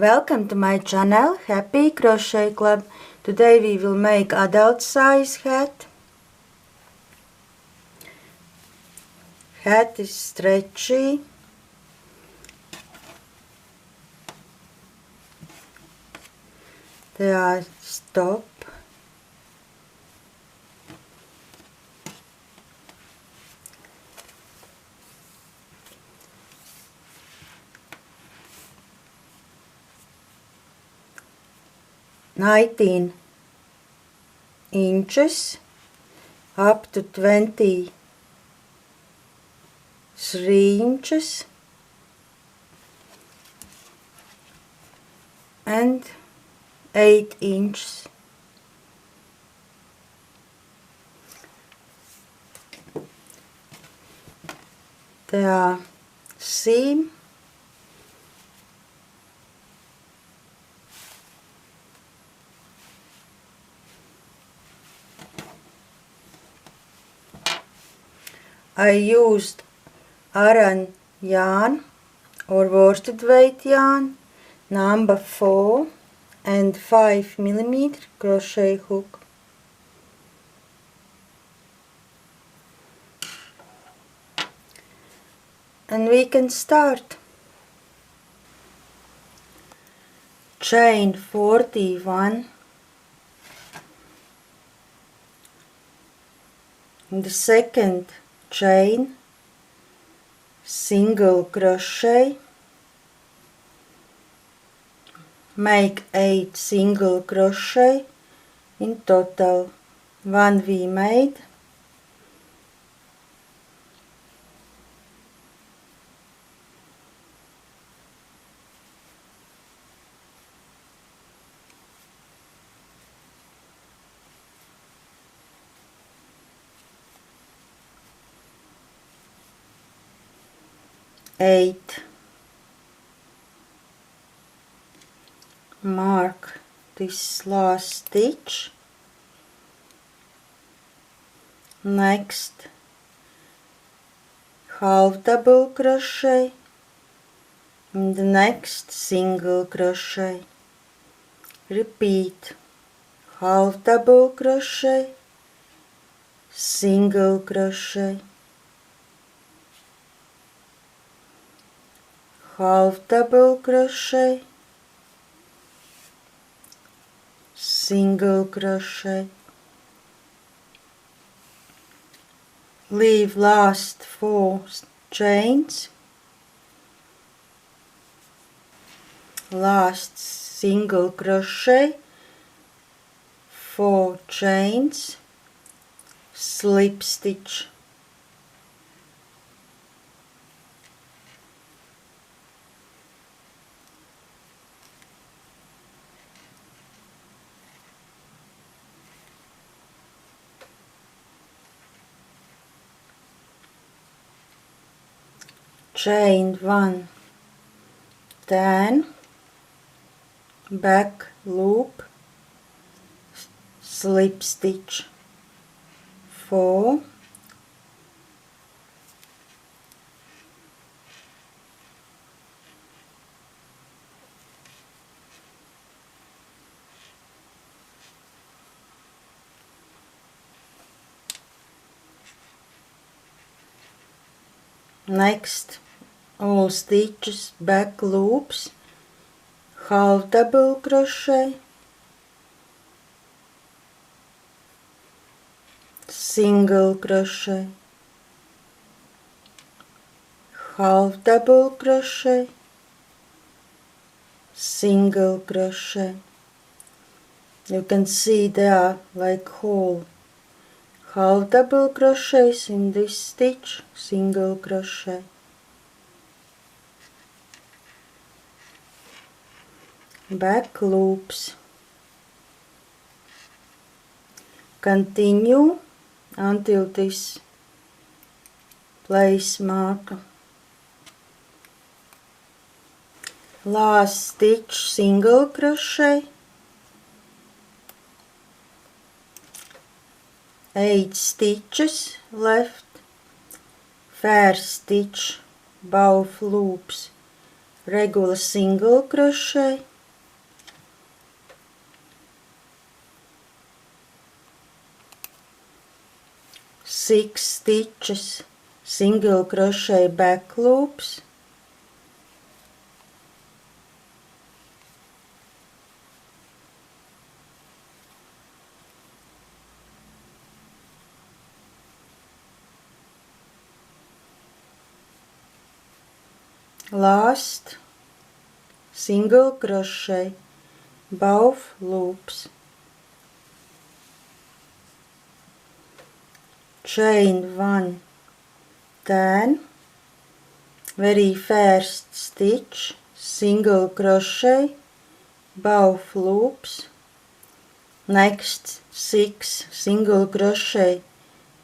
Welcome to my channel Happy Crochet Club. Today we will make adult size hat. Hat is stretchy. There are stop. "19 inches up to 23 inches and 8 inches. There are seam. I used Aran yarn or worsted weight yarn, number 4 and 5mm crochet hook. And we can start. Chain 41. In the second chain, single crochet, make 8 single crochet, in total 1 we made, eight. Mark this last stitch. Next, half double crochet, in the next single crochet. Repeat, half double crochet, single crochet, half double crochet, single crochet. Leave last 4 chains, last single crochet, 4 chains, slip stitch. Chain 1, then back loop, slip stitch 4, next all stitches back loops, half double crochet, single crochet, half double crochet, single crochet. You can see there like hole, half double crochets in this stitch, single crochet. Back loops. Continue until this place marker. Last stitch, single crochet, 8 stitches left, first stitch, both loops, regular single crochet, 6 stitches, single crochet back loops, last single crochet both loops, chain 1, then very first stitch, single crochet both loops, next 6 single crochet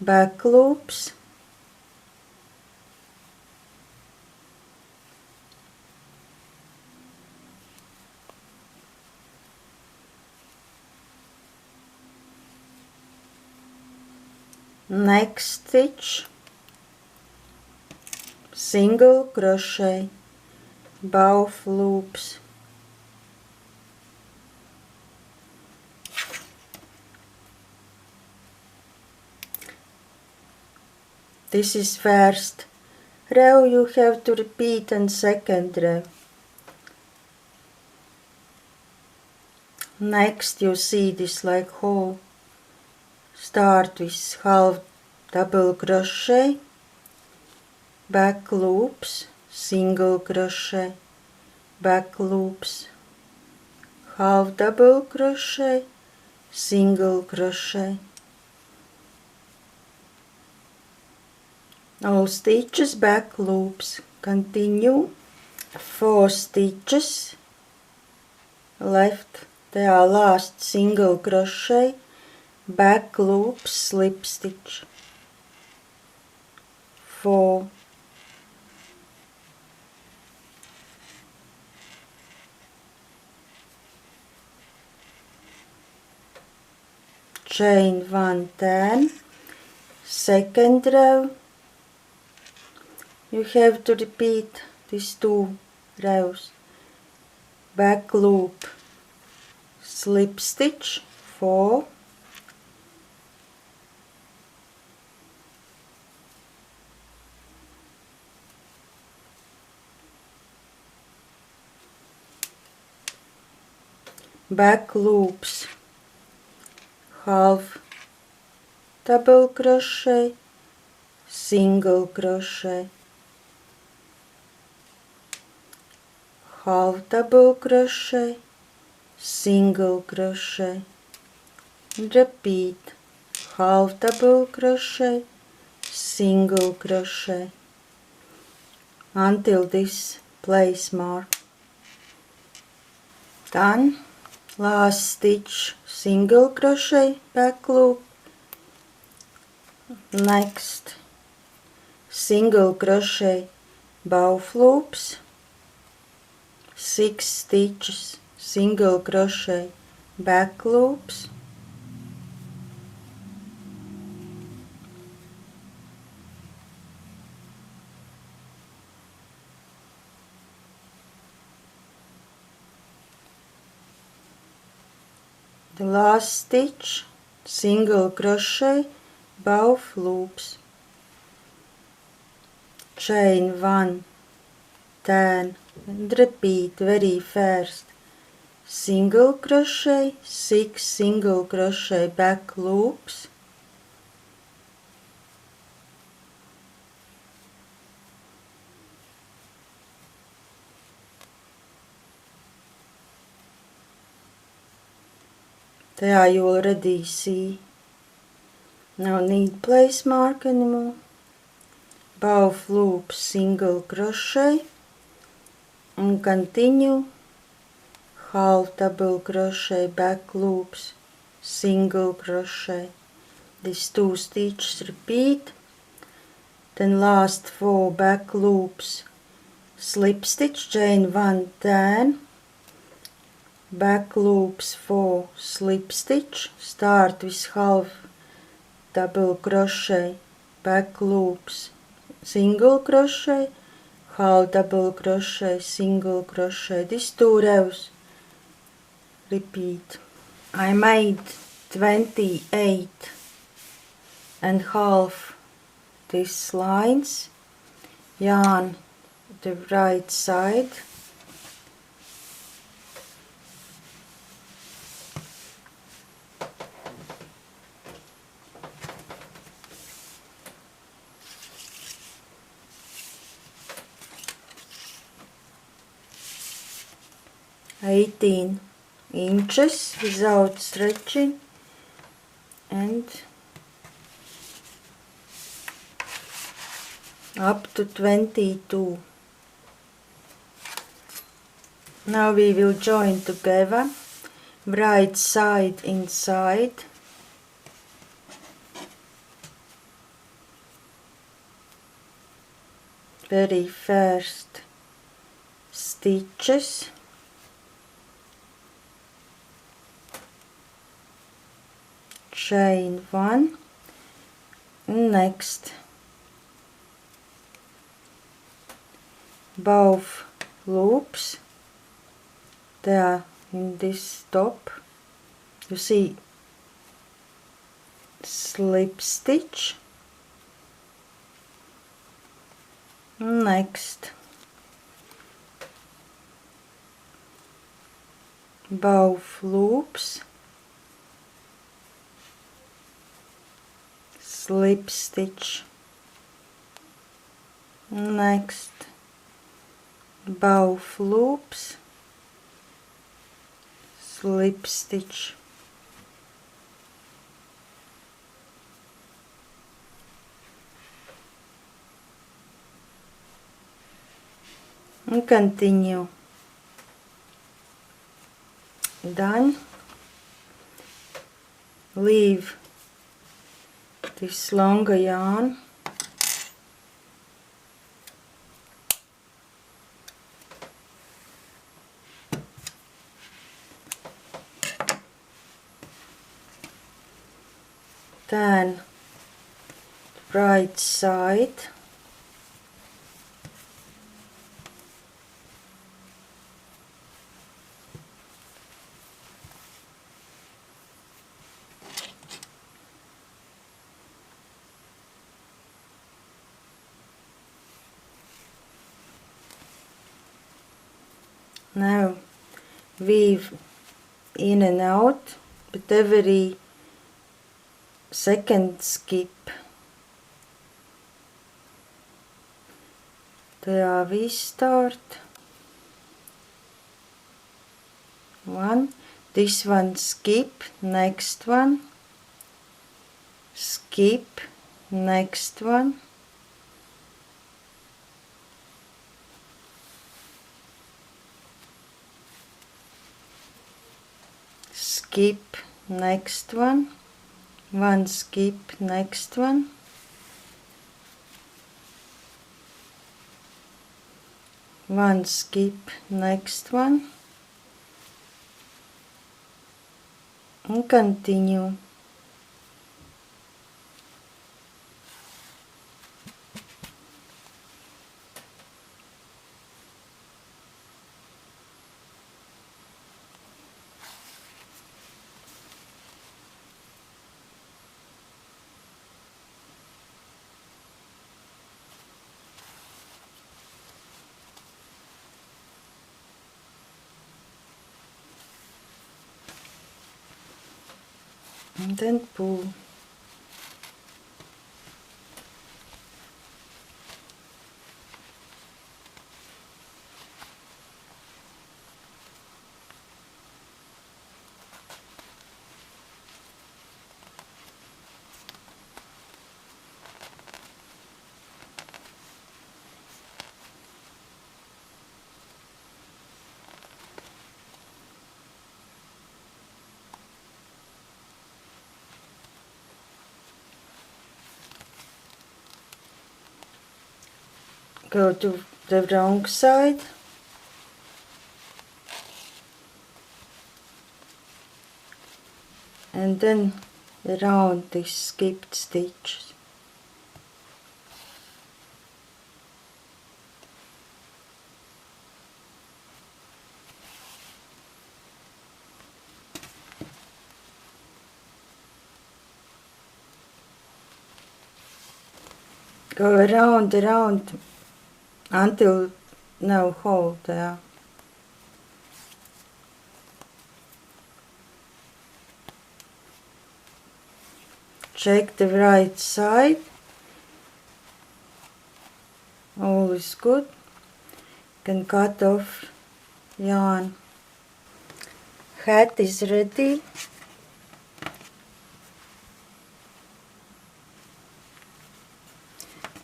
back loops, next stitch, single crochet both loops, this is first row, you have to repeat in second row. Next you see this like hole, start with half double crochet, back loops, single crochet, back loops, half double crochet, single crochet. All stitches back loops, continue 4 stitches left, they are last single crochet, back loop, slip stitch, 4, chain 1, 10, second row, you have to repeat these 2 rows, back loop, slip stitch, 4, back loops, half double crochet, single crochet, half double crochet, single crochet, repeat, half double crochet, single crochet until this place mark. Done. Last stitch, single crochet back loop, next single crochet both loops, 6 stitches, single crochet back loops, the last stitch, single crochet both loops, chain 1, 10, and repeat very first, single crochet, 6 single crochet back loops, there you already see, no need place mark anymore, both loops single crochet, and continue, half double crochet back loops, single crochet, these 2 stitches repeat, then last 4 back loops, slip stitch, chain 1, 10, back loops 4, slip stitch, start with half double crochet, back loops, single crochet, half double crochet, single crochet, these 2 rows repeat. I made 28 and half these lines, yarn the right side, (18 inches without stretching) and up to 22. Now we will join together, right side inside, very first stitches, chain 1, next both loops, they are in this top, you see slip stitch, next both loops, slip stitch, next both loops, slip stitch, and continue. Done. Leave this longer yarn, then right side, now weave in and out with every second skip. There we start. 1, this one skip, next one, skip, next one, skip, next one, one skip, next one, one skip, next one, and continue. And then pull. Go to the wrong side, and then around these skipped stitches. Go around until no hole there. Check the right side. All is good. Can cut off yarn. Hat is ready.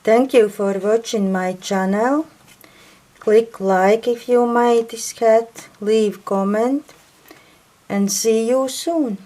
Thank you for watching my channel. Click like if you made this hat, leave comment, and see you soon.